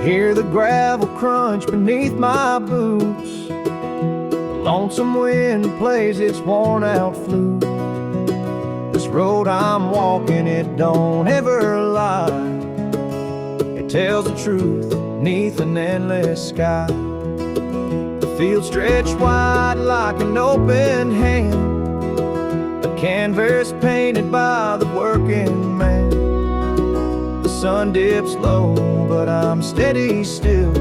Hear the gravel crunch beneath my boots. The lonesome wind plays its worn out flute. This road I'm walking, it don't ever lie. It tells the truth beneath an endless sky. The field stretched wide like an open hand, a canvas painted by the working man. The sun dips low, but I'm steady still,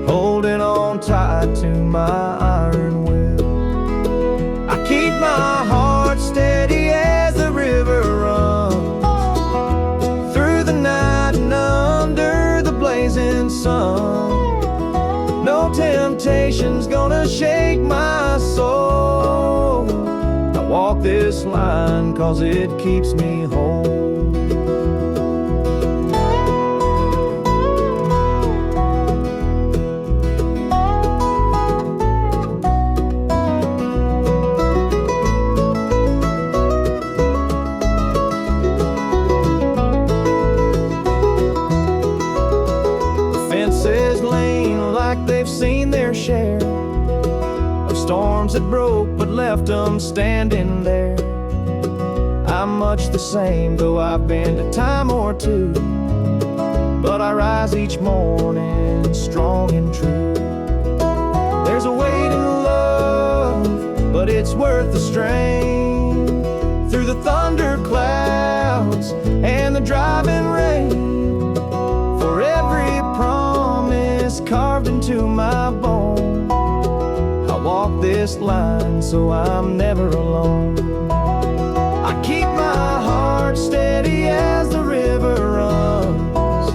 holding on tight to my iron will. I keep my heart steady as the river runs through the night and under the blazing sun. No temptation's gonna shake my soul. I walk this line 'cause it keeps me whole. They've seen their share of storms that broke but left them standing there. I'm much the same, though I've been a time or two, but I rise each morning strong and true. There's a weight in love, but it's worth the strain. Through the thunder clouds and the driving rain, for every promise carved into my bone, I walk this line so I'm never alone. I keep my heart steady as the river runs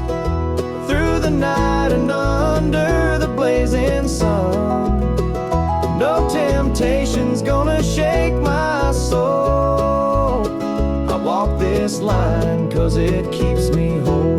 through the night and under the blazing sun. No temptation's gonna shake my soul. I walk this line 'cause it keeps me whole.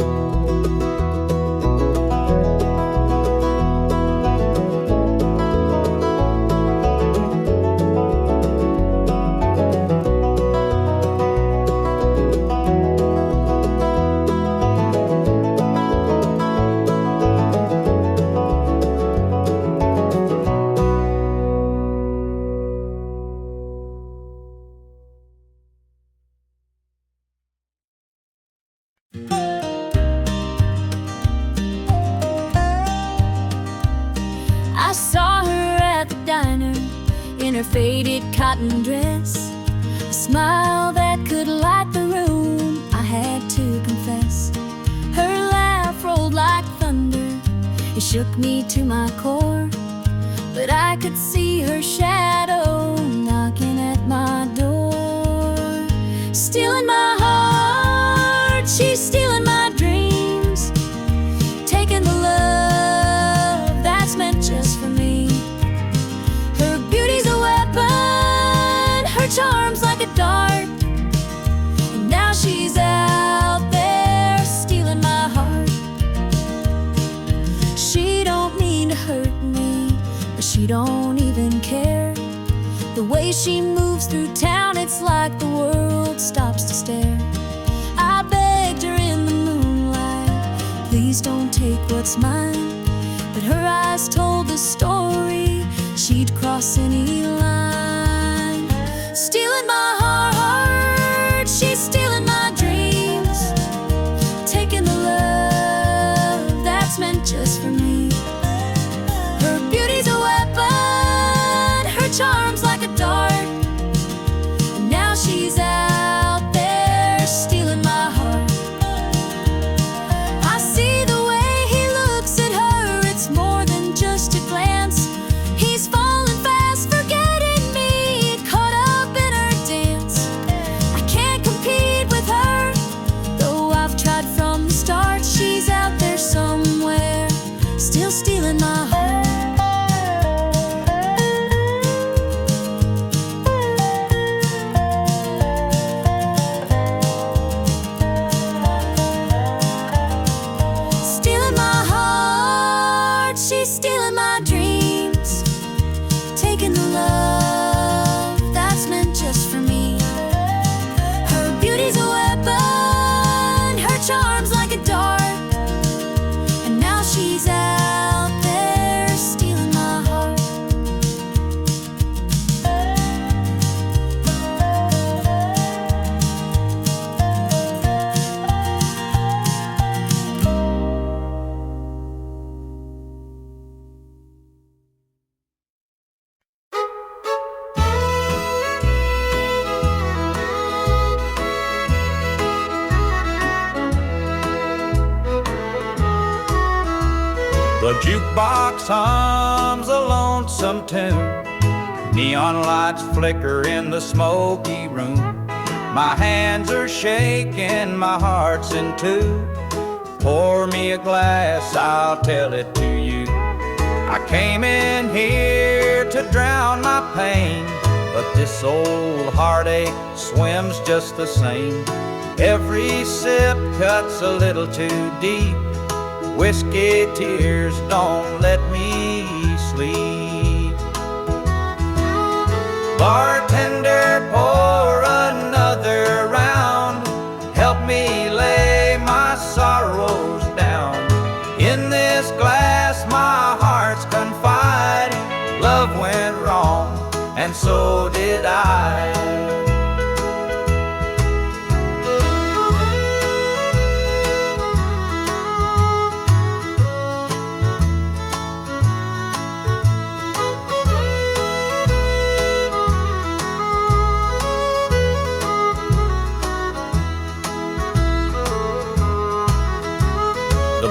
I saw her at the diner in her faded cotton dress, a smile that could light the room, I had to confess. Her laugh rolled like thunder, it shook me to my core, but I could see her shadow knocking at my door. Stealing my heart, she's stealing my dreams, taking the love that's meant just for me. Her beauty's a weapon, her charm's like a dart, and now she's out there stealing my heart. She don't mean to hurt me, but she don't even care. The way she moves through town, it's like the world stops to stare. I begged her in the moonlight, please don't take what's mine, but her eyes told the story, she'd cross any line. Stealing my heart, she's stealing my dreams, taking the love that's meant just for me. Her beauty's a weapon, her charm's like a dart, and now she's out there stealing my heart. I see the way he looks at her, it's more than just a glance. He's falling fast, forgetting me. The jukebox hums a lonesome tune. Neon lights flicker in the smoky room. My hands are shaking, my heart's in two. Pour me a glass, I'll tell it to you. I came in here to drown my pain, but this old heartache swims just the same. Every sip cuts a little too deep. Whiskey tears don't let me sleep. Bartender, pour another round. Help me lay my sorrows down. In this glass my heart's confide. Love went wrong, and so did I.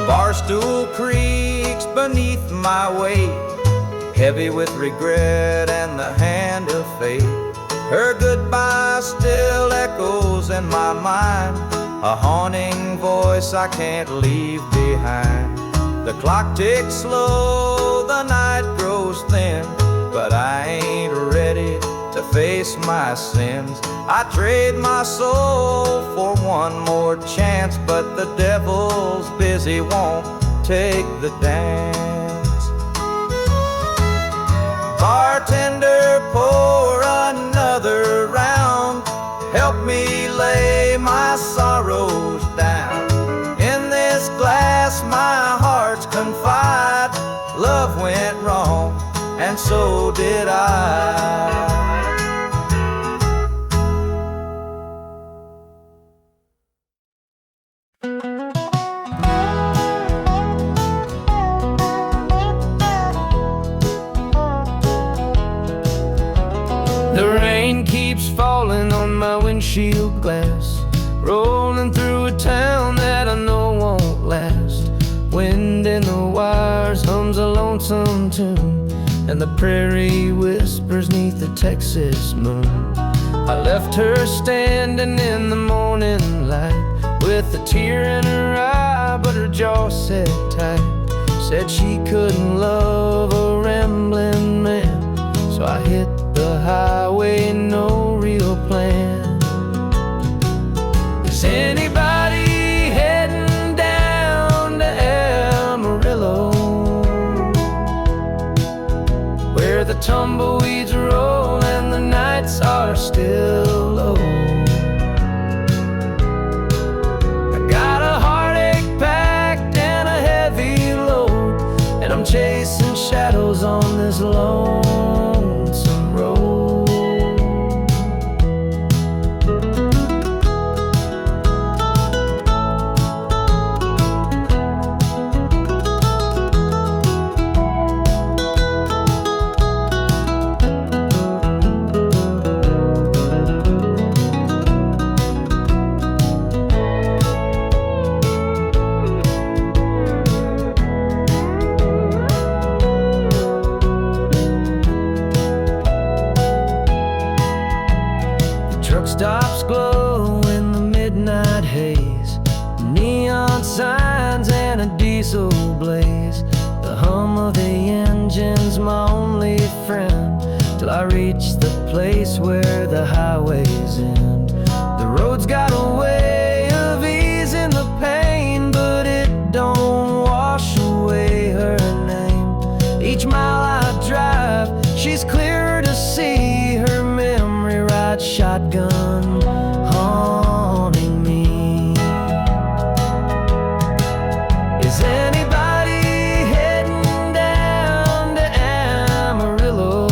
Barstool creaks beneath my weight, heavy with regret and the hand of fate. Her goodbye still echoes in my mind, a haunting voice I can't leave behind. The clock ticks slow, the night grows thin, but I ain't ready to face my sins. I trade my soul for one more chance, but the devil's busy, won't take the dance. Bartender, pour another round. Help me lay my sorrows down. In this glass my heart's confide. Love went wrong, and so did I. Falling on my windshield glass, rolling through a town that I know won't last. Wind in the wires hums a lonesome tune, and the prairie whispers neath the Texas moon. I left her standing in the morning light, with a tear in her eye, but her jaw set tight. Said she couldn't love a rambling man, so I hit the highway, no real plan. Is anybody heading down to Amarillo, where the tumbleweeds roll and the nights are still low? I got a heartache packed and a heavy load, and I'm chasing shadows on this lonesome road. Stops glow in the midnight haze, neon signs and a diesel blaze. The hum of the engine's my only friend, till I reach the place where the highways end. The road's got a way of easing the pain, but it don't wash away her name. Each mile I drive, she's clearer to see, her memory rides shotgun, haunting me. Is anybody heading down to Amarillo,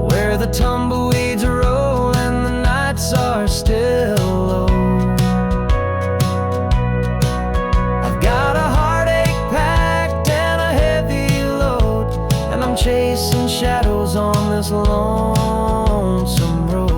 where the tumbleweeds roll and the nights are still low? I've got a heartache packed and a heavy load, and I'm chasing shadows on this lonesome road.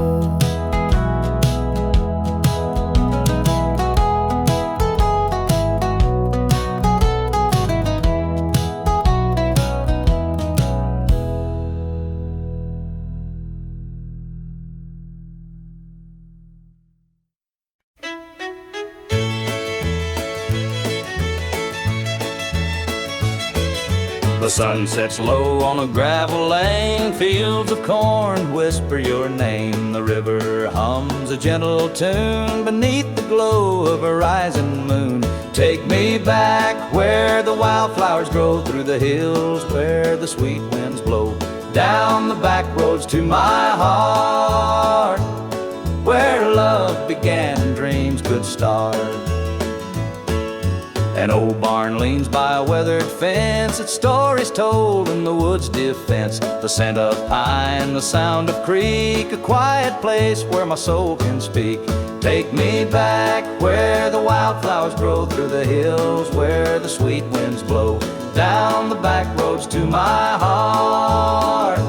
The sun sets low on a gravel lane, fields of corn whisper your name. The river hums a gentle tune beneath the glow of a rising moon. Take me back where the wildflowers grow, through the hills where the sweet winds blow, down the back roads to my heart, where love began and dreams could start. An old barn leans by a weathered fence, its stories told in the woods' defense. The scent of pine, the sound of creek, a quiet place where my soul can speak. Take me back where the wildflowers grow, through the hills where the sweet winds blow, down the back roads to my heart,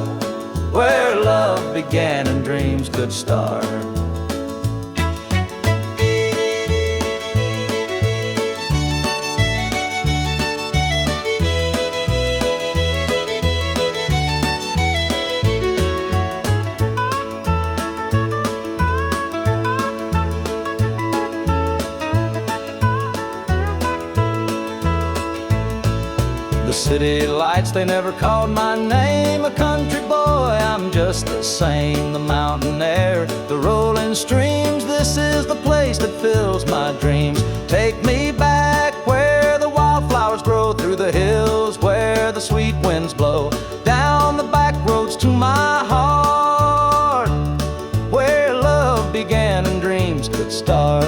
where love began and dreams could start. The city lights, they never called my name. A country boy, I'm just the same. The mountain air, the rolling streams, this is the place that fills my dreams. Take me back where the wildflowers grow, through the hills where the sweet winds blow, down the back roads to my heart, where love began and dreams could start.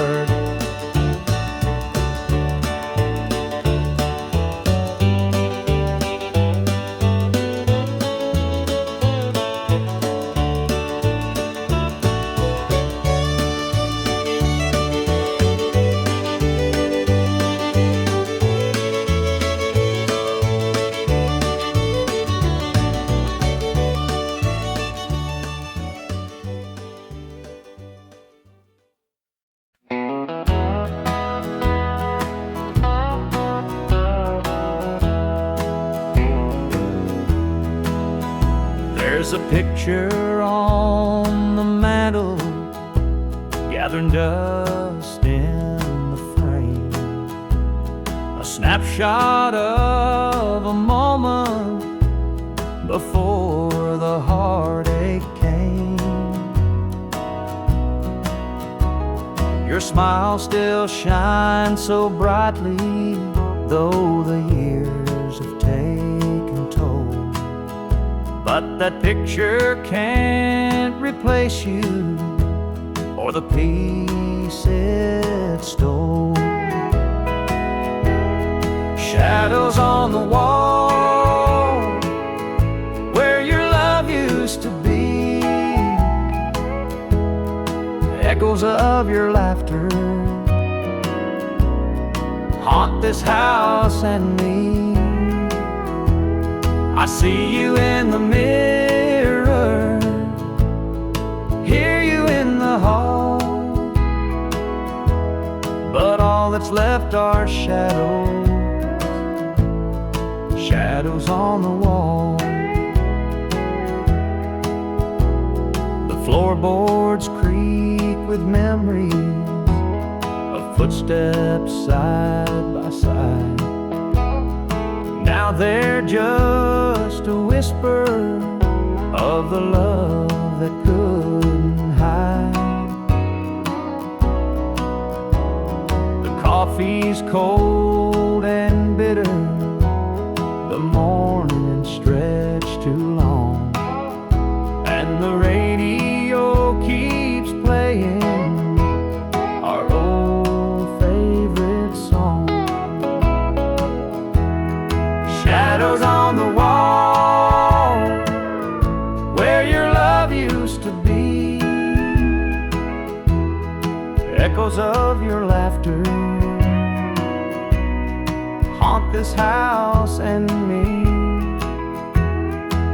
There's a picture on the mantle, gathering dust in the frame, a snapshot of a moment before the heartache came. Your smile still shines so brightly, though the years have taken toll. But that picture can't replace you or the peace it stole. Shadows on the wall where your love used to be, echoes of your laughter haunt this house and me. I see you in the mirror, hear you in the hall, but all that's left are shadows, shadows on the wall. The floorboards creak with memories of footsteps side by side. Now they're just a whisper of the love that couldn't hide. The coffee's cold and bitter, the morning stretched too long, and the radio keeps playing our old favorite song. Shadows on the wall where your love used to be, echoes of your laughter haunt this house and me.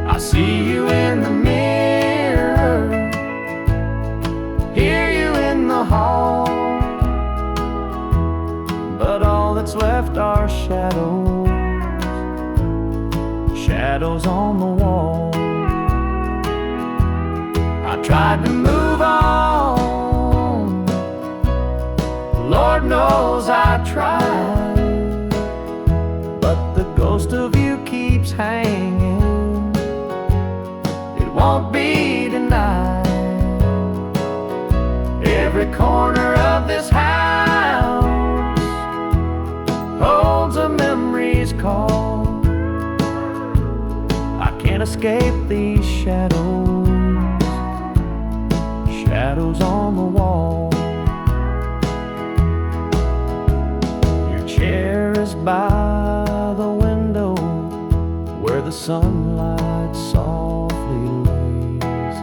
I see you in the mirror, hear you in the hall, but all that's left are shadows, shadows on the wall. I tried to move on, Lord knows I tried, but the ghost of you keeps keeps hanging. It won't be denied. Every corner of this house holds a memory's call. I can't escape these shadows, shadows on the wall. Your chair is by the window where the sunlight softly lays.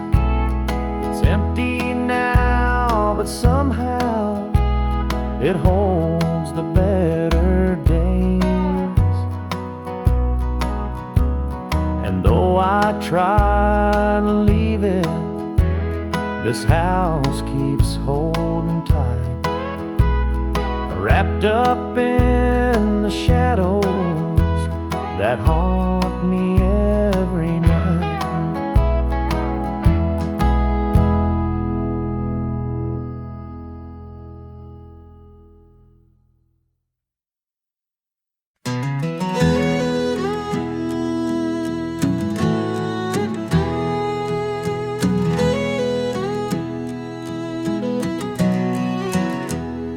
It's empty now, but somehow it holds the better days. And though I try to leave it, this house keeps holding tight, wrapped up in the shadows that haunt me every night.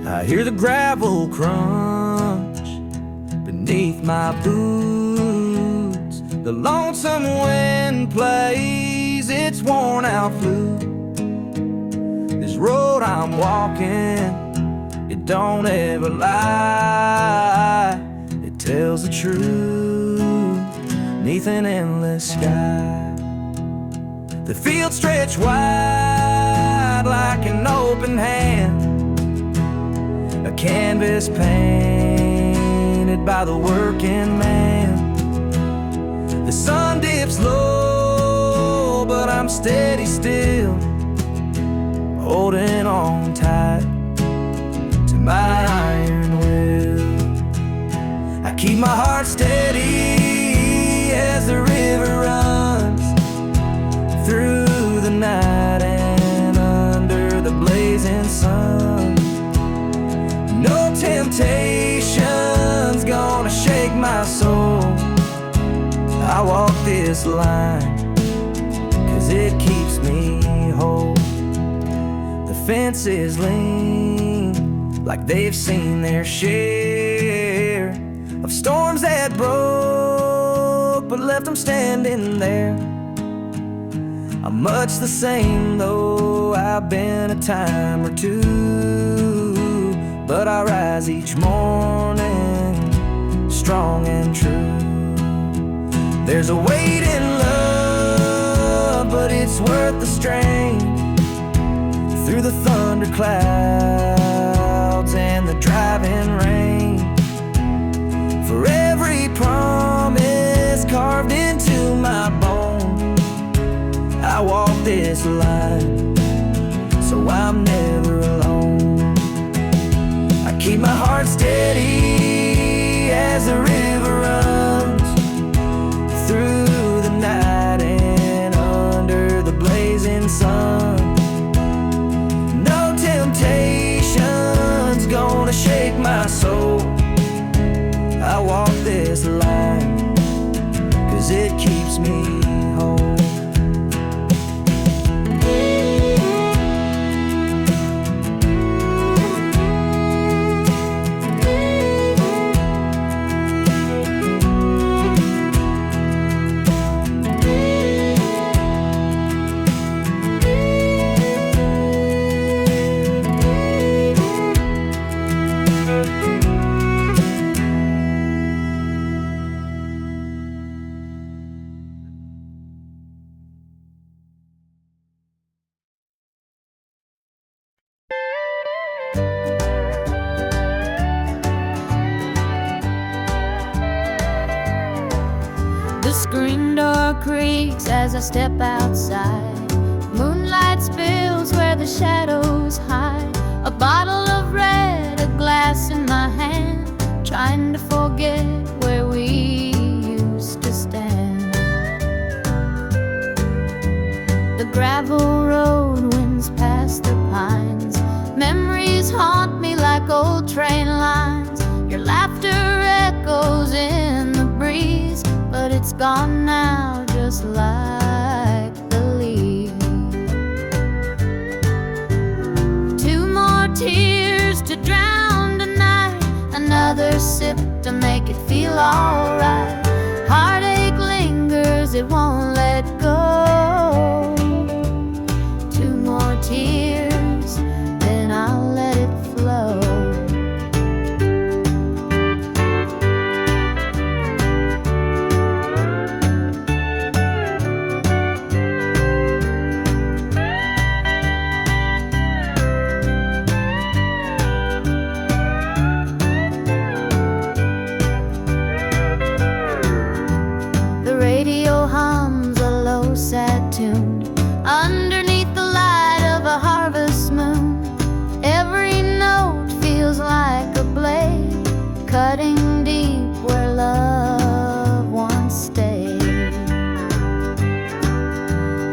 I hear the gravel crunch beneath my boots. The lonesome wind plays its worn out flute. This road I'm walking, it don't ever lie. It tells the truth neath an endless sky. The fields stretch wide like an open hand, a canvas painted by the working man. The sun dips low, but I'm steady still, holding on tight to my iron will. I keep my heart steady as the river runs through the night and under the blazing sun. No temptation's gonna shake my soul. I walk this line 'cause it keeps me whole. The fences lean like they've seen their share of storms that broke but left them standing there. I'm much the same though I've been a time or two, but I rise each morning strong and true. There's a weight in love, but it's worth the strain. Through the thunder clouds and the driving rain, for every promise carved into my bone, I walk this line so I'm never alone. I keep my heart steady as the river runs through the night and under the blazing sun. No temptation's gonna shake my soul. I walk this line 'cause it keeps me whole. The screen door creaks as I step outside. Moonlight spills where the shadows hide. A bottle of red, a glass in my hand, trying to forget where we used to stand. The gravel road winds past the pines. Memories haunt me like old train lines. Your laughter echoes in the breeze, but it's gone now, just like the leaf. Two more tears to drown tonight, another sip to make it feel alright. Heartache lingers, it won't let go. Two more tears, then I'll let it flow. Sad tune underneath the light of a harvest moon. Every note feels like a blade, cutting deep where love once stayed.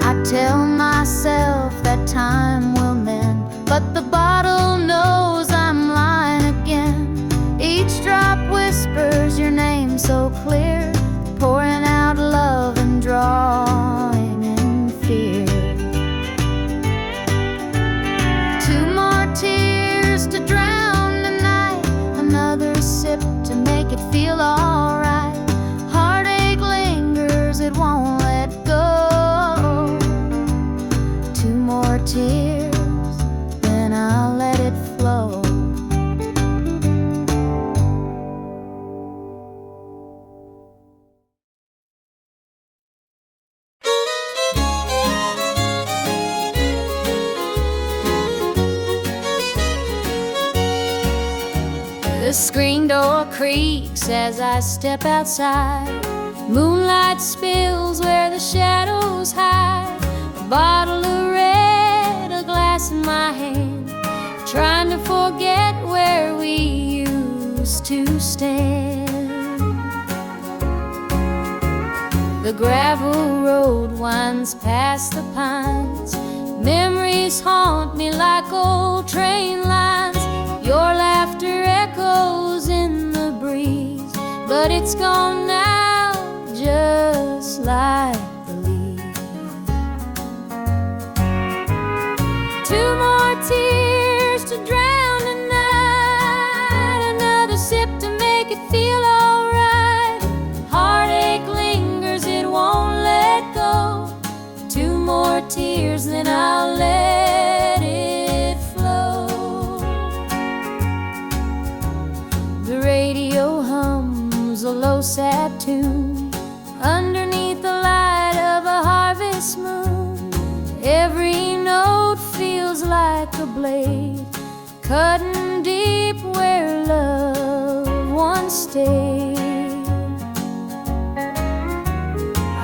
I tell myself that time will mend, but the bottle knows I'm lying again. Each drop whispers your name so clear, pouring out love and drawing in fear. Two more tears to drown the night, another sip to make it feel alright. Heartache lingers, it won't let go. Two more tears, then I'll let it flow. The screen door creaks as I step outside. Moonlight spills where the shadows hide. A bottle of red, a glass in my hand, trying to forget where we used to stand. The gravel road winds past the pines. Memories haunt me like old train lines. Your laughter echoes in the breeze, but it's gone now, just like the leaves. Two more tears to drown the night, another sip to make it feel alright. Heartache lingers, it won't let go. Two more tears, then I'll let it flow. The radio hums a low sad tune underneath the light of a harvest moon. Every note feels like a blade, cutting deep where love once stayed.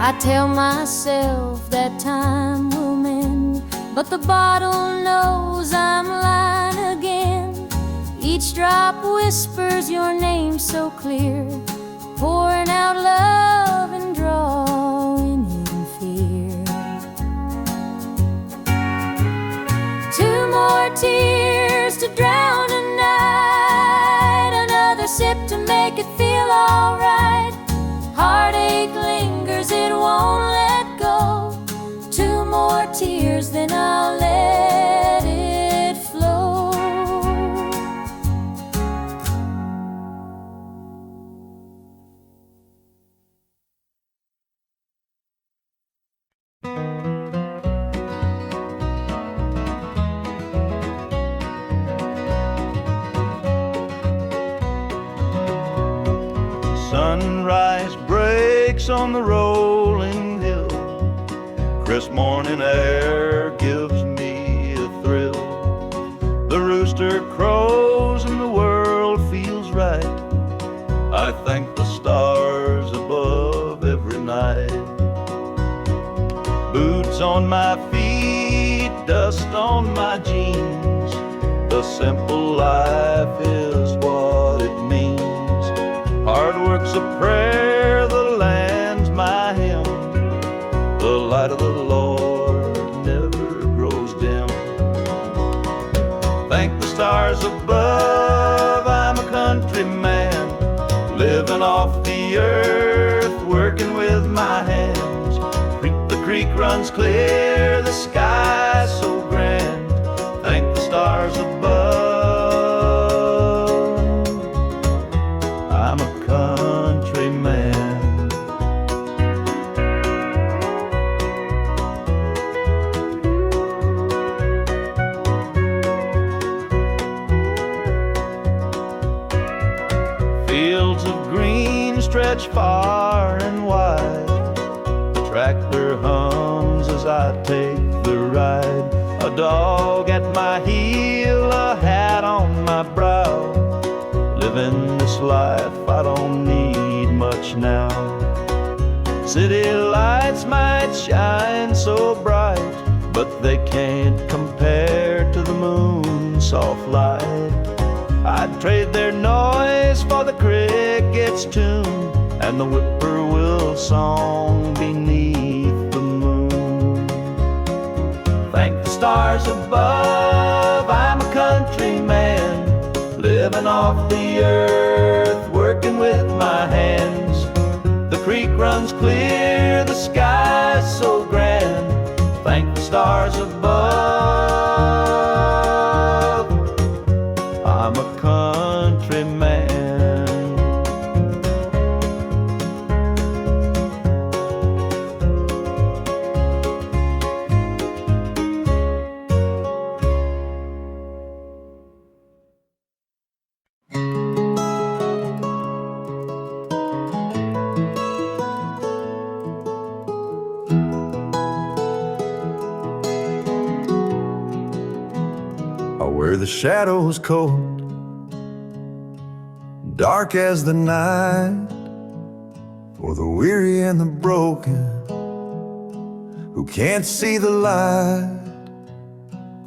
I tell myself that time will mend, but the bottle knows I'm lying again. Each drop whispers your name so clear, pouring out love and drawing in fear. Two more tears to drown a night, another sip to make it feel alright. Heartache lingers, it won't let go. Two more tears, then I'll let it flow. Sunrise breaks on the rolling hill. Crisp morning air gives me a thrill. The rooster crows and the world feels right. I thank the stars above every night. Boots on my feet, dust on my jeans. The simple life is what it means. Hard work's a prayer, the land's my hymn. The light of the Lord never grows dim. Thank the stars above, I'm a country man, living off the earth, working working with my hands. The creek runs clear, the sky so grand. Thank the stars above, I'm a country man. Fields of green stretch far and wide. The tractor hums as I take the ride. A dog at my heel, a hat on my brow. Living this life, I don't need much now. City lights might shine so bright, but they can't compare to the moon's soft light. I'd trade their noise for the cricket's tune and the whippoorwill song beneath the moon. Thank the stars above, I'm a country man, living off the earth, working with my hands. The creek runs clear, the sky's so grand. Thank the stars above, I'm a country man. Where the shadows cold, dark as the night, for the weary and the broken who can't see the light,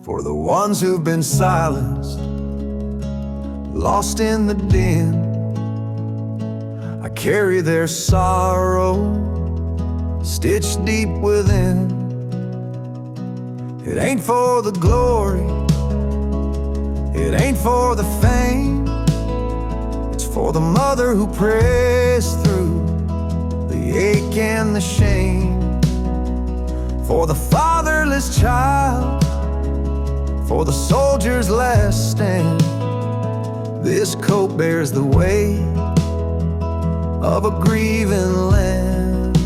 for the ones who've been silenced, lost in the din. I carry their sorrow stitched deep within. It ain't for the glory, it ain't for the fame, it's for the mother who prays through the ache and the shame, for the fatherless child, for the soldier's last stand. This coat bears the weight of a grieving land.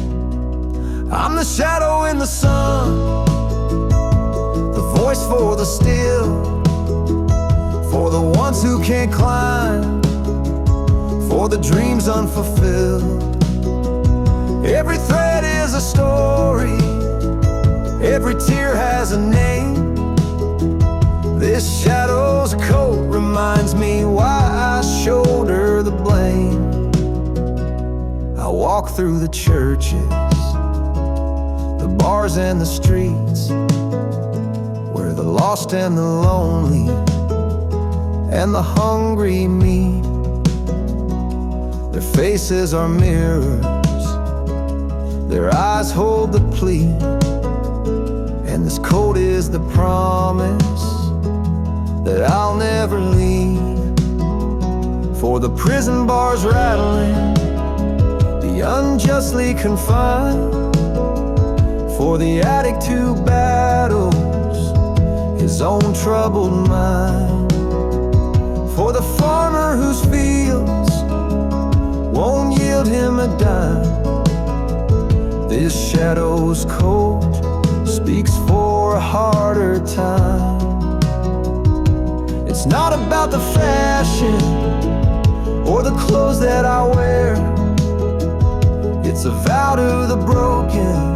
I'm the shadow in the sun, the voice for the still, for the ones who can't climb, for the dreams unfulfilled. Every thread is a story, every tear has a name. This shadow's coat reminds me why I shoulder the blame. I walk through the churches, the bars and the streets, where the lost and the lonely and the hungry meet. Their faces are mirrors, their eyes hold the plea, and this coat is the promise that I'll never leave. For the prison bars rattling, the unjustly confined, for the addict who battles his own troubled mind, for the farmer whose fields won't yield him a dime. This shadow's coat speaks for a harder time. It's not about the fashion or the clothes that I wear. It's a vow to the broken,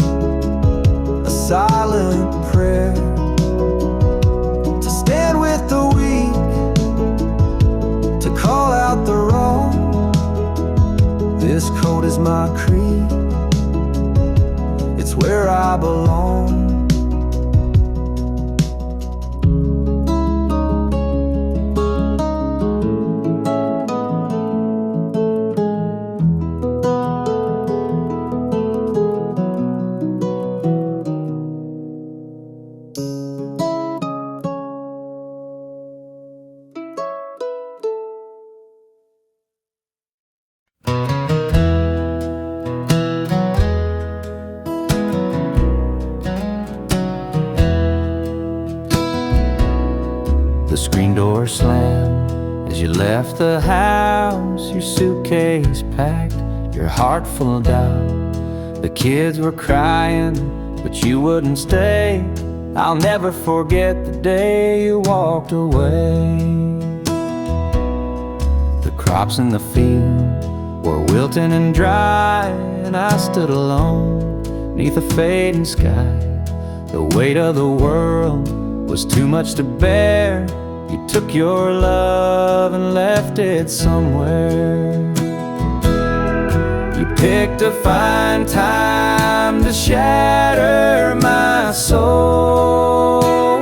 a silent prayer, to stand with the weak, to call out the wrong. This coat is my creed, it's where I belong. slammed as you left the house, your suitcase packed, your heart full of doubt. The kids were crying, but you wouldn't stay. I'll never forget the day you walked away. The crops in the field were wilting and dry, and I stood alone neath a fading sky. The weight of the world was too much to bear. You took your love and left it somewhere. You picked a fine time to shatter my soul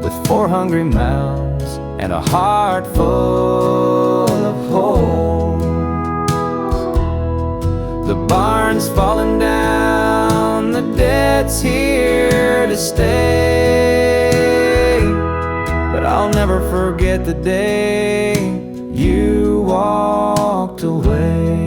with 4 hungry mouths and a heart full of holes. The barn's falling down, the debt's here to stay, but I'll never forget the day you walked away.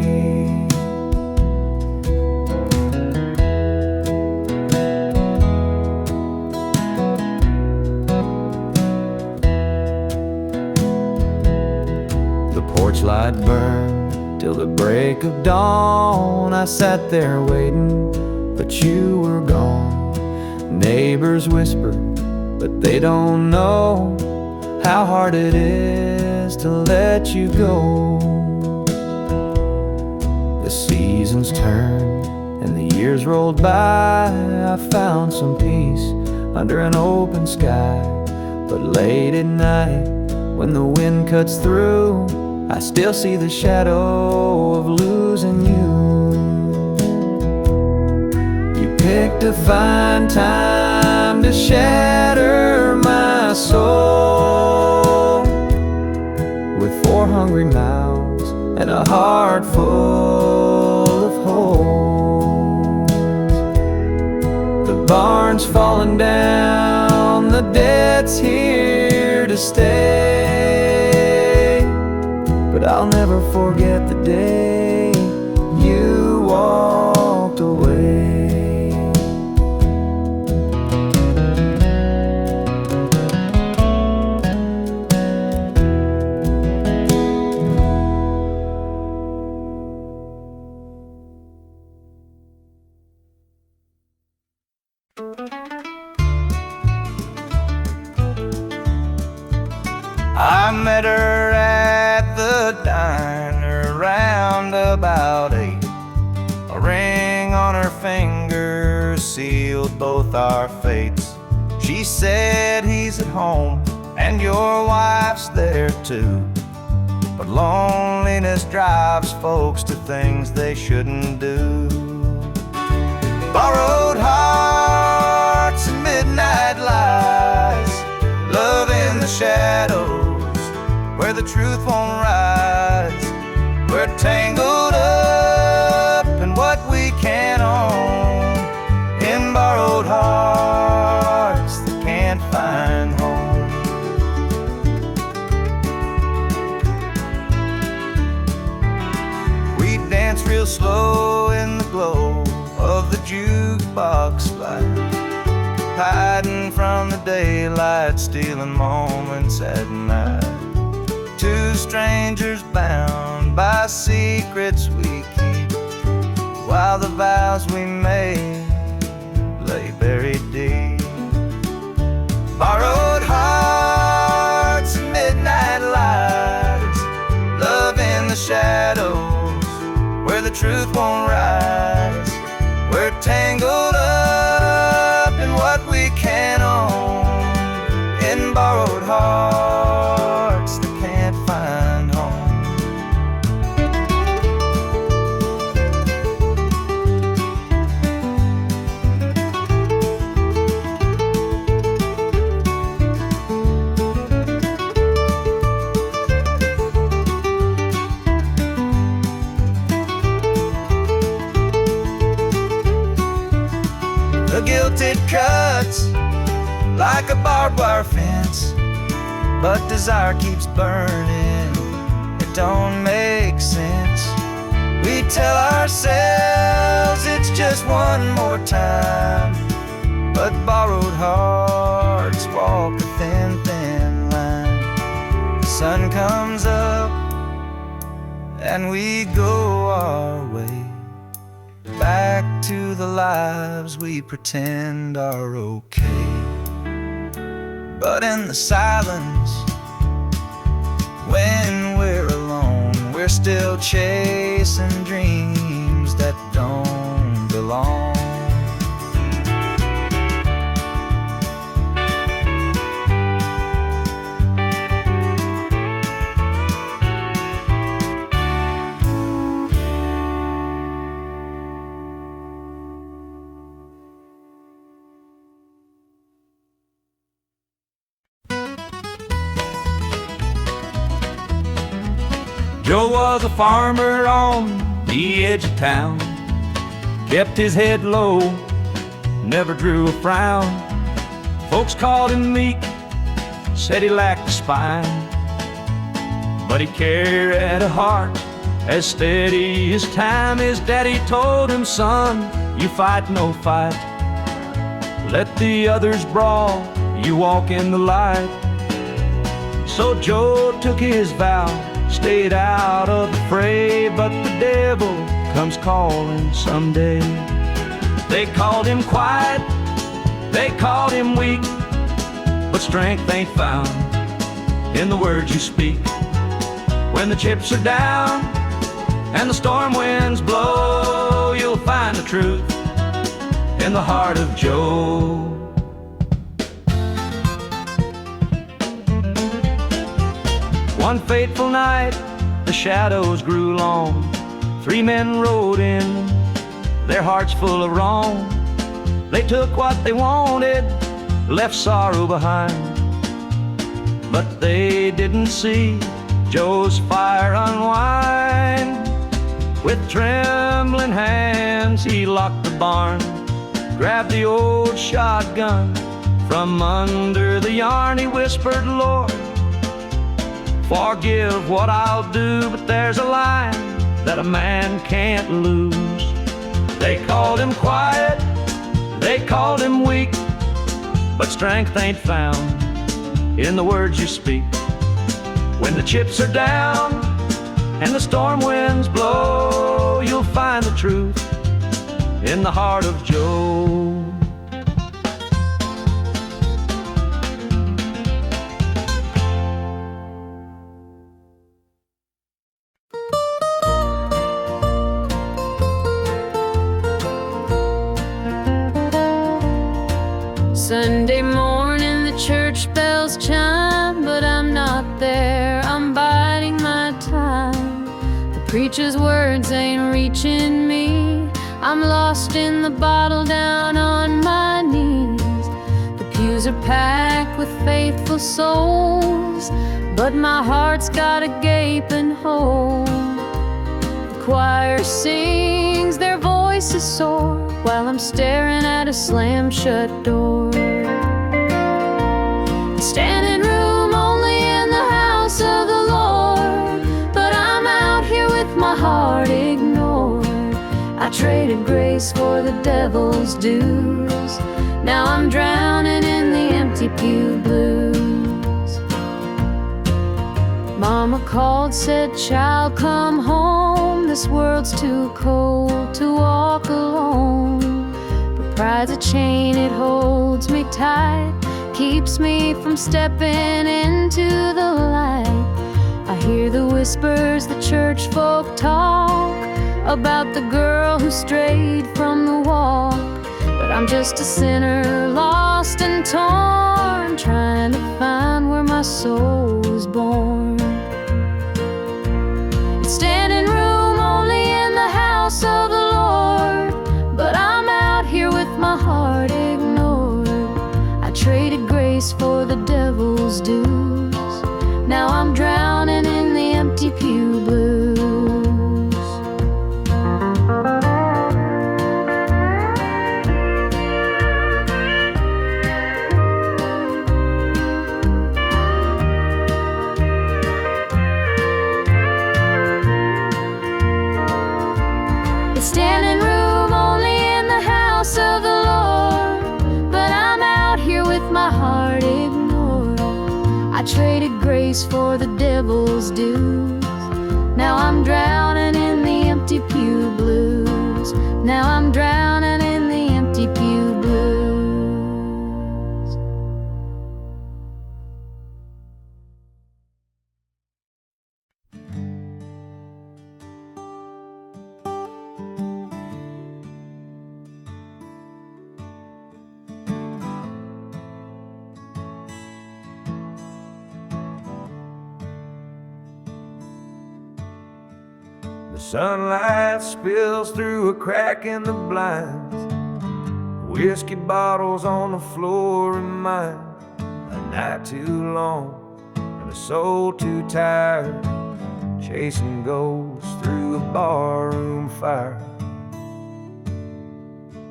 The porch light burned till the break of dawn. I sat there waiting, but you were gone. Neighbors whispered, but they don't know how hard it is to let you go. The seasons turned and the years rolled by. I found some peace under an open sky, but late at night when the wind cuts through, I still see the shadow of losing you. You picked a fine time to shatter my soul with 4 hungry mouths and a heart full of holes. The barn's falling down, the debt's here to stay, but I'll never forget the day you walked away. I met her at the diner around about 8. A ring on her finger sealed both our fates. She said he's at home and your wife's there too, but loneliness drives folks to things they shouldn't do. Borrowed hearts and midnight lies, love in the shadows where the truth won't rise. We're tangled up in what we can't own, in borrowed hearts that can't find home. We dance real slow in the glow of the jukebox light, hiding from the daylight, stealing moments at night. 2 strangers bound by secrets we keep, while the vows we made lay buried deep. Borrowed hearts and midnight lies, love in the shadows where the truth won't rise. We're tangled up in what we can't own, in borrowed hearts that can't find home. The guilt it cuts like a barbed wire fence, but desire keeps burning, it don't make sense. We tell ourselves it's just one more time, but borrowed hearts walk a thin, thin line. sun comes up and we go our way, back to the lives we pretend are okay. But in the silence, when we're alone, we're still chasing dreams that don't belong. Joe was a farmer on the edge of town, kept his head low, never drew a frown. Folks called him meek, said he lacked a spine, but he carried a heart as steady as time. His daddy told him, son, you fight no fight, let the others brawl, you walk in the light. So Joe took his vow, stayed out of the fray, but the devil comes calling someday. They called him quiet, they called him weak, but strength ain't found in the words you speak. When the chips are down and the storm winds blow, you'll find the truth in the heart of Joe. One fateful night, the shadows grew long. 3 men rode in, their hearts full of wrong. They took what they wanted, left sorrow behind. But they didn't see Joe's fire unwind. With trembling hands, he locked the barn, grabbed the old shotgun from under the yarn. He whispered, Lord, forgive what I'll do, but there's a line that a man can't lose. They called him quiet, they called him weak, but strength ain't found in the words you speak. When the chips are down and the storm winds blow, you'll find the truth in the heart of Joe. Sunday morning the church bells chime, but I'm not there, I'm biding my time. The preacher's words ain't reaching me, I'm lost in the bottle down on my knees. The pews are packed with faithful souls, but my heart's got a gaping hole. The choir sings, their voices soar, while I'm staring at a slam-shut door. Standing room only in the house of the Lord, but I'm out here with my heart ignored. I traded grace for the devil's dues, now I'm drowning in the empty pew blues. Mama called, said, child, come home, this world's too cold to walk alone. But pride's a chain, it holds me tight, keeps me from stepping into the light. I hear the whispers the church folk talk about the girl who strayed from the walk, but I'm just a sinner lost and torn, trying to find where my soul was born. It's standing room only in the house of the Lord, but I'm out here with my heart ignored. I traded grace for the devil's dues, now I'm drowning in the empty pew blues. It's standing room only in the house of the Lord, but I'm out here with my heart ignored. I traded grace place for the devil's dues. Now I'm drowning in the empty pew blues. Now I'm drowning in the empty pew blues. The sunlight spills through a crack in the blinds. Whiskey bottles on the floor remind a night too long and a soul too tired, chasing ghosts through a barroom fire.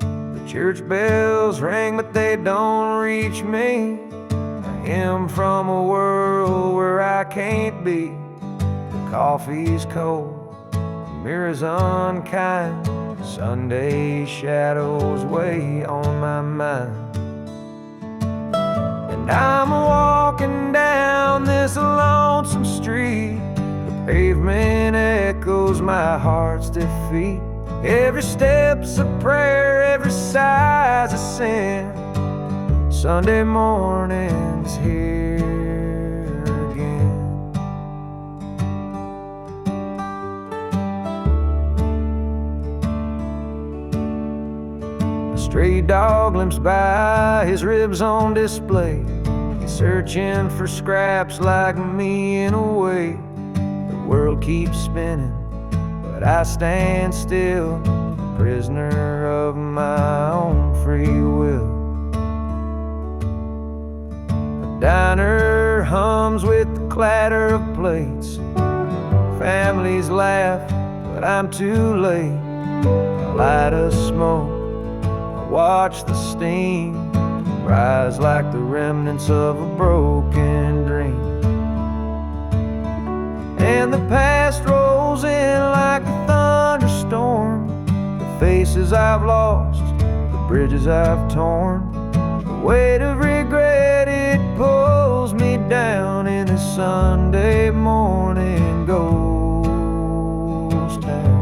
The church bells ring, but they don't reach me. A hymn from a world where I can't be. The coffee's cold, mirror's unkind, Sunday shadows weigh on my mind. And I'm walking down this lonesome street. The pavement echoes my heart's defeat. Every step's a prayer, every sigh's a sin. Sunday morning's here again. A stray dog limps by, his ribs on display. He's searching for scraps like me in a way. The world keeps spinning, but I stand still, prisoner of my own free will. The diner hums with the clatter of plates. Families laugh, but I'm too late. I light a smoke, I watch the steam rise like the remnants of a broken dream. And the past rolls in like a thunderstorm. The faces I've lost, the bridges I've torn. The weight of regret, it pulls me down in a Sunday morning ghost town.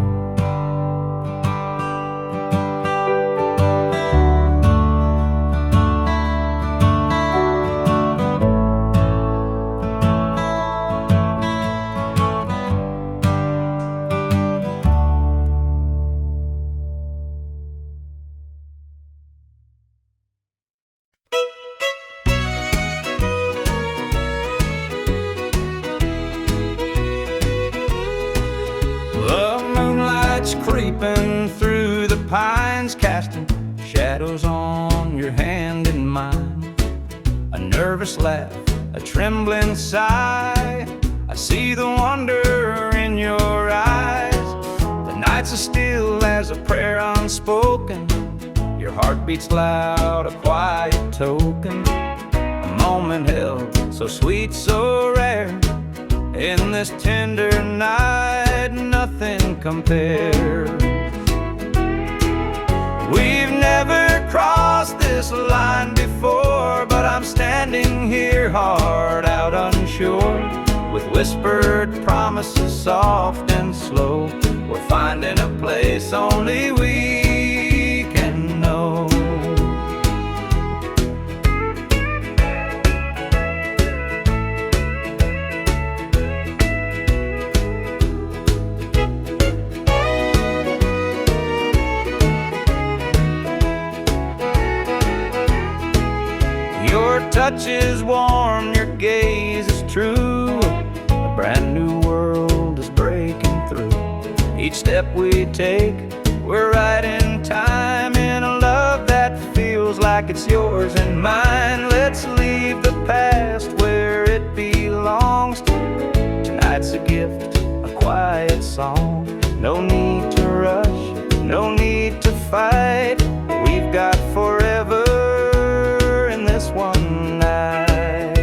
Creeping through the pines, casting shadows on your hand and mine. A nervous laugh, a trembling sigh. I see the wonder in your eyes. The nights are still as a prayer unspoken. Your heart beats loud, a quiet token. A moment held, so sweet, so rare. In this tender night, nothing compares. We've never crossed this line before, but I'm standing here, heart out unsure. With whispered promises, soft and slow, we're finding a place only we can know. Your touch is warm, your gaze is true. A brand new world is breaking through. Each step we take, we're right in time, in a love that feels like it's yours and mine. Let's leave the past where it belongs. Tonight's a gift, a quiet song. No need to rush, no need to fight. We've got forever this one night.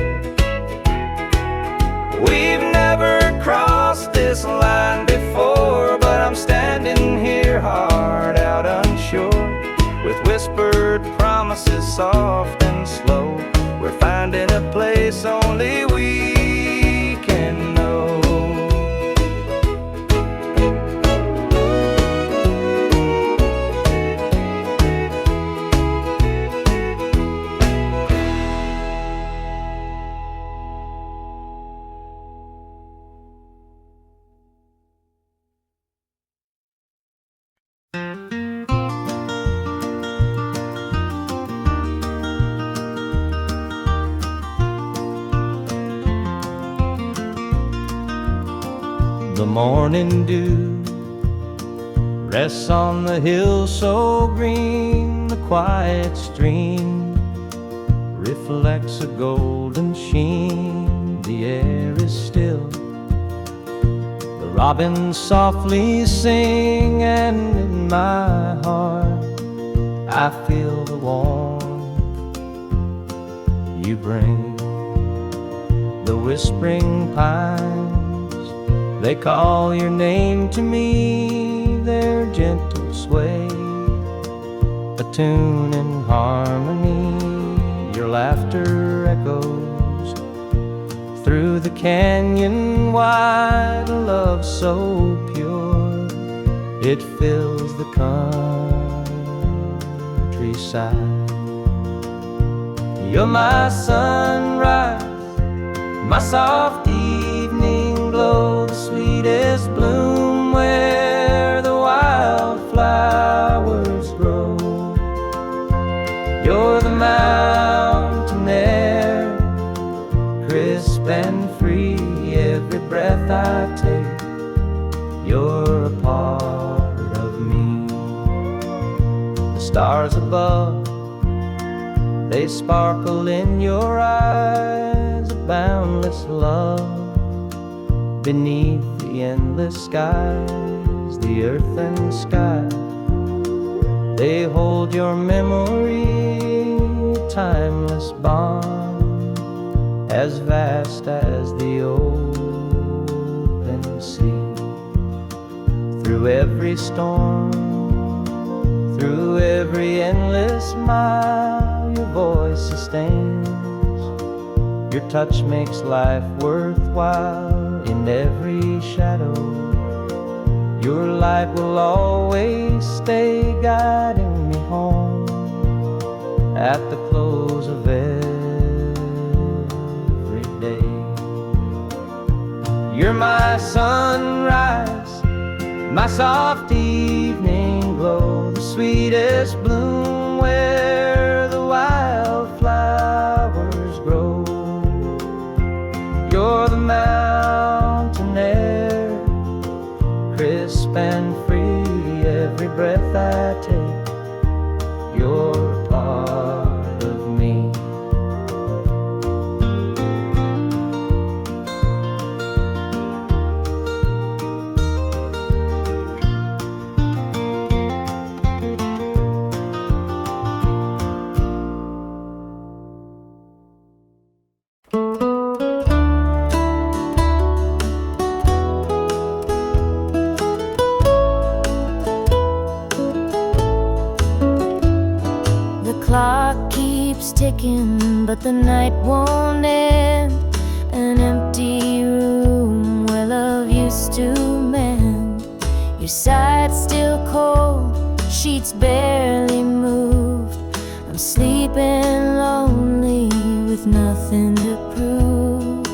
We've never crossed this line before, but I'm standing here, heart out unsure. With whispered promises, soft and slow, we're finding a place only we morning dew rests on the hill so green. The quiet stream reflects a golden sheen. The air is still, the robins softly sing, and in my heart I feel the warmth you bring. The whispering pines, they call your name to me. Their gentle sway, a tune in harmony. Your laughter echoes through the canyon wide. A love so pure, it fills the countryside. You're my sunrise, my soft evening glow, the sweetest bloom where the wildflowers grow. You're the mountain air, crisp and free. Every breath I take, you're a part of me. The stars above, they sparkle in your eyes, a boundless love beneath the endless skies. The earth and sky, they hold your memory, a timeless bond as vast as the open sea. Through every storm, through every endless mile, your voice sustains. Your touch makes life worthwhile. In every shadow, your light will always stay, guiding me home at the close of every day. You're my sunrise, my soft evening glow, the sweetest bloom where the wildflowers grow. You're the mountain air, crisp and free. Every breath I take, you're a part of me. Ticking, but the night won't end. An empty room where love used to mend. Your side's still cold, sheets barely moved. I'm sleeping lonely with nothing to prove.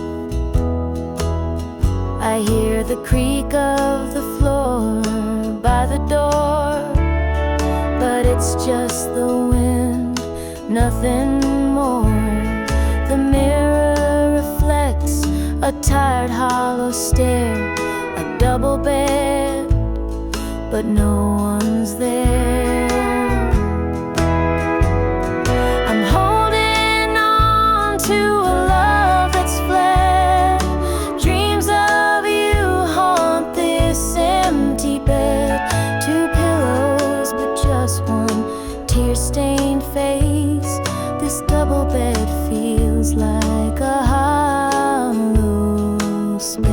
I hear the creak of the floor by the door, but it's just the wind, nothing more. The mirror reflects a tired, hollow stare. A double bed, but no one's there. I'm holding on to a love that's fled. Dreams of you haunt this empty bed. Two pillows, but just one tear-stained face. This double bed feels like a hollow space.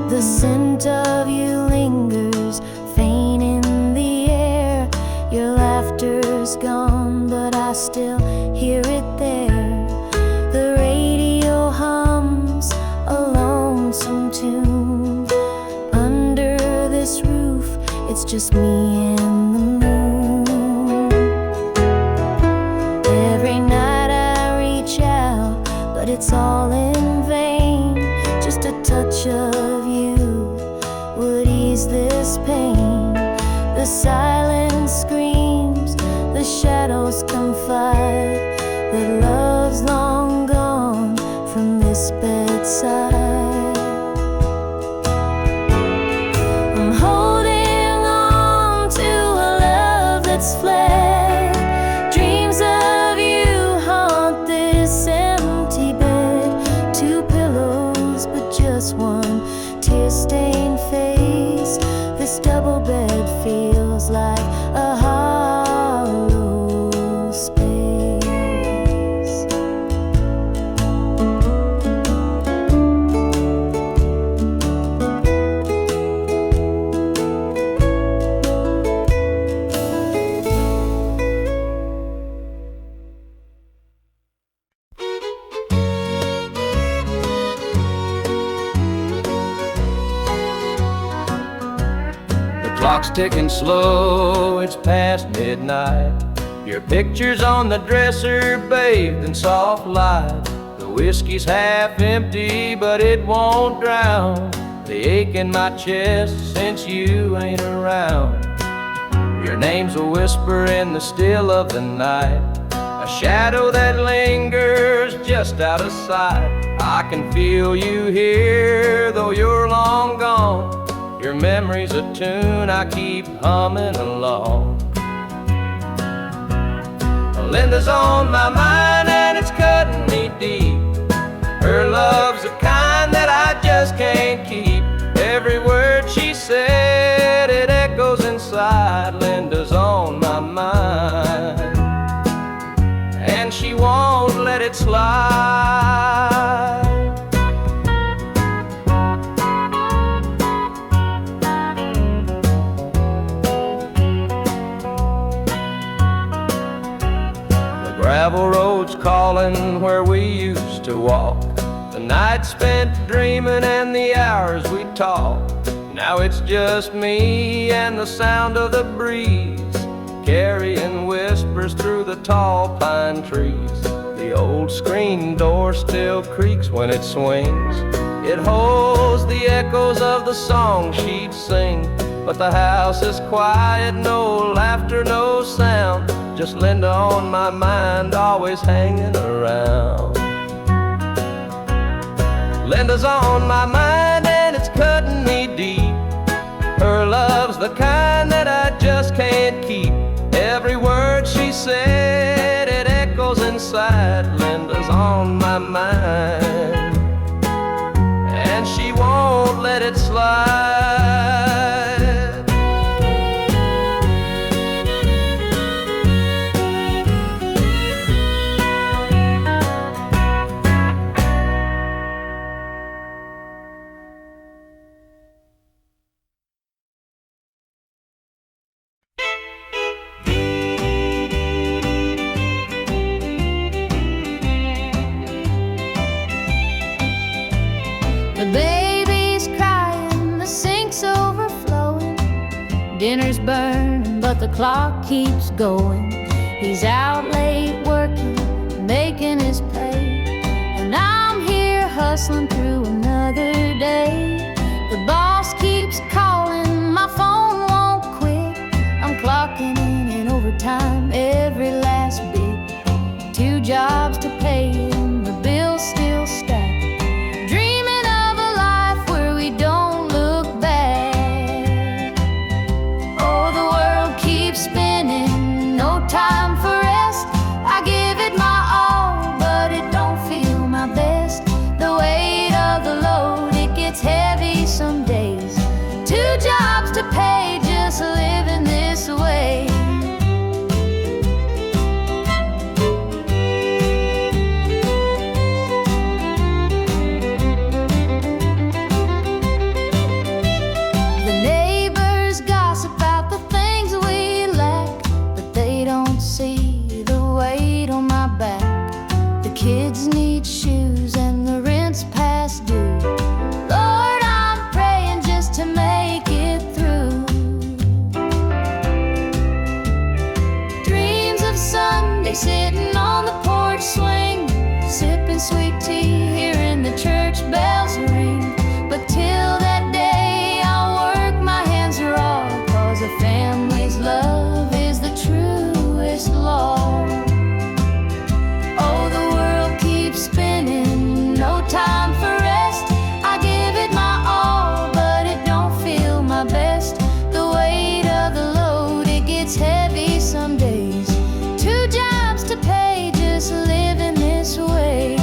The scent of you lingers, faint in the air. Your laughter's gone, but I still hear it there. The radio hums a lonesome tune. Under this roof, it's just me and the moon. Every night I reach out, but it's all in vain. Just a touch of you would ease this The silence screams, the shadows confide that love's long gone from this bedside. I'm holding on to a love that's fled. Dreams of you haunt this empty bed. Two pillows, but just one tear-stained face. This double bed feels like a hollow space. Clock's ticking slow, it's past midnight. Your picture's on the dresser, bathed in soft light. The whiskey's half empty, but it won't drown the ache in my chest since you ain't around. Your name's a whisper in the still of the night, a shadow that lingers just out of sight. I can feel you here, though you're long gone. Your memory's a tune I keep humming along. Linda's on my mind and it's cutting me deep. Her love's the kind that I just can't keep. Every word she said, it echoes inside. Linda's on my mind and she won't let it slide. Gravel roads calling where we used to walk. The night spent dreaming and the hours we talked. Now it's just me and the sound of the breeze, carrying whispers through the tall pine trees. The old screen door still creaks when it swings. It holds the echoes of the song she'd sing. But the house is quiet, no laughter, no sound. Just Linda on my mind, always hanging around. Linda's on my mind and it's cutting me deep. Her love's the kind that I just can't keep. Every word she said, it echoes inside. Linda's on my mind and she won't let it slide. Dinner's burning, but the clock keeps going. He's out late working, making his pay, and I'm here hustling through another day. The boss keeps calling, my phone won't quit. I'm clocking in overtime every last bit. 2 jobs to pay and the bills still stack. Dreaming of a life where we don't look back. Spinning, no time for rest. I give it my all, but it don't feel my best. The weight of the load, it gets heavy some days. 2 jobs to pay, just living this way. Kids need shoes and the rent's past due. Lord, I'm praying just to make it through. Dreams of Sunday sitting on the porch swing, sipping sweet tea, hearing the church bells ring. But till that day I'll work my hands raw, 'cause a family gets heavy some days. 2 jobs to pay, just living this way.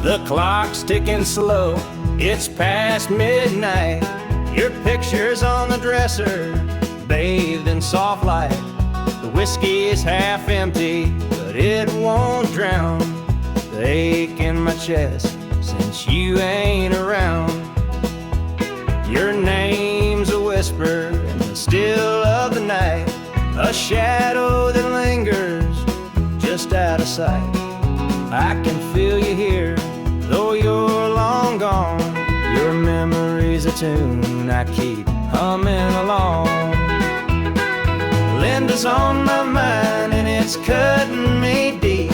The clock's ticking slow, it's past midnight. Your picture's on the dresser, bathed in soft light. The whiskey is half empty, but it won't drown the ache in my chest since you ain't around. Your name's a whisper in the still of the night, a shadow that lingers just out of sight. I can feel you here, though you're long gone. Your memory's a tune I keep humming along. Linda's on my mind and it's cutting me deep.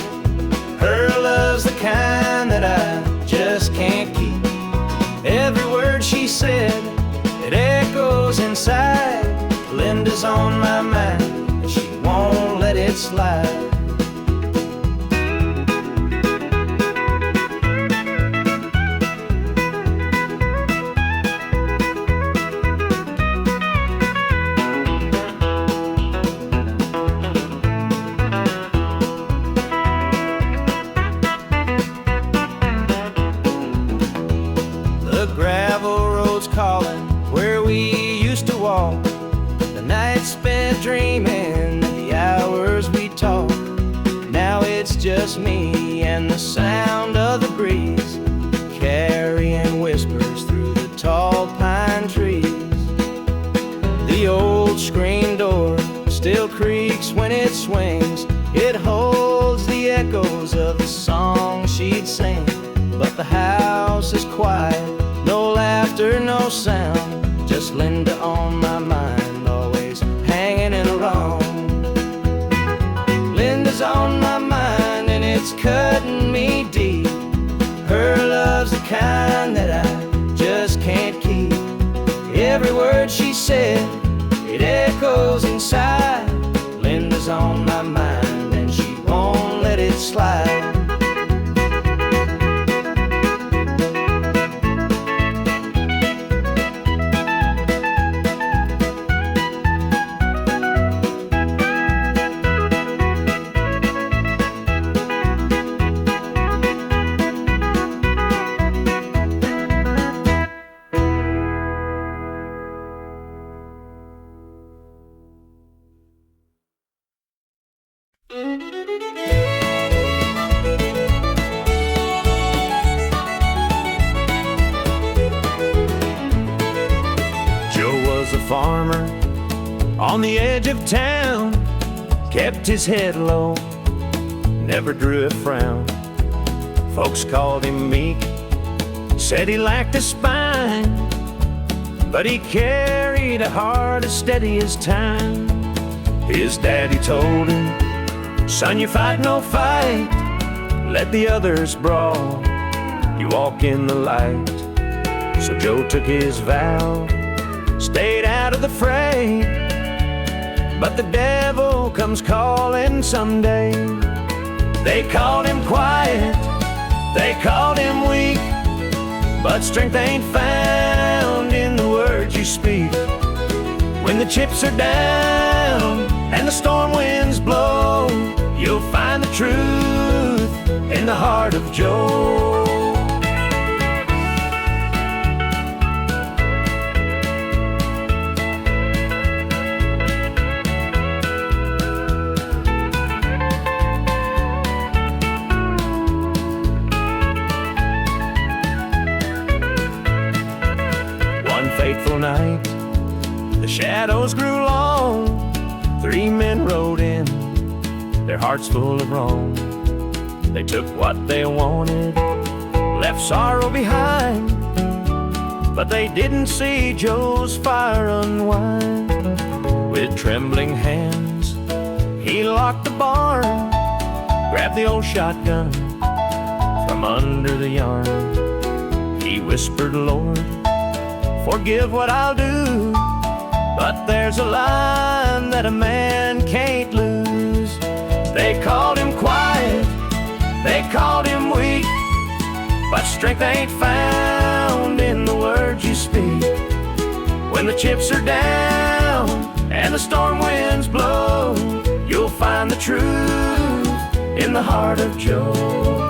Her love's the kind that I just can't keep. Every word she said, it echoes inside. Linda's on my mind and she won't let it slide. Dreaming the hours we talk. Now it's just me and the sound of the breeze, carrying whispers through the tall pine trees. The old screen door still creaks when it swings. It holds the echoes of the song she'd sing. But the house is quiet, no laughter, no sound, just Linda on my mind, hanging along. Linda's on my mind and it's cutting me deep. Her love's the kind that I just can't keep. Every word she said, it echoes inside. Linda's on my mind and she won't let it slide. Farmer on the edge of town, kept his head low, never drew a frown. Folks called him meek, said he lacked a spine, but he carried a heart as steady as time. His daddy told him, son, you fight no fight, let the others brawl, you walk in the light. So Joe took his vow, stayed out of the fray, but the devil comes calling someday. They called him quiet, they called him weak, but strength ain't found in the words you speak. When the chips are down and the storm winds blow, you'll find the truth in the heart of Joe. Fateful night, the shadows grew long. 3 men rode in, their hearts full of wrong. They took what they wanted, left sorrow behind, but they didn't see Joe's fire unwind. With trembling hands, he locked the barn, grabbed the old shotgun from under the yarn. He whispered, Lord, forgive what I'll do. But there's a line that a man can't lose. They called him quiet, they called him weak, but strength ain't found in the words you speak. When the chips are down and the storm winds blow, you'll find the truth in the heart of Joe.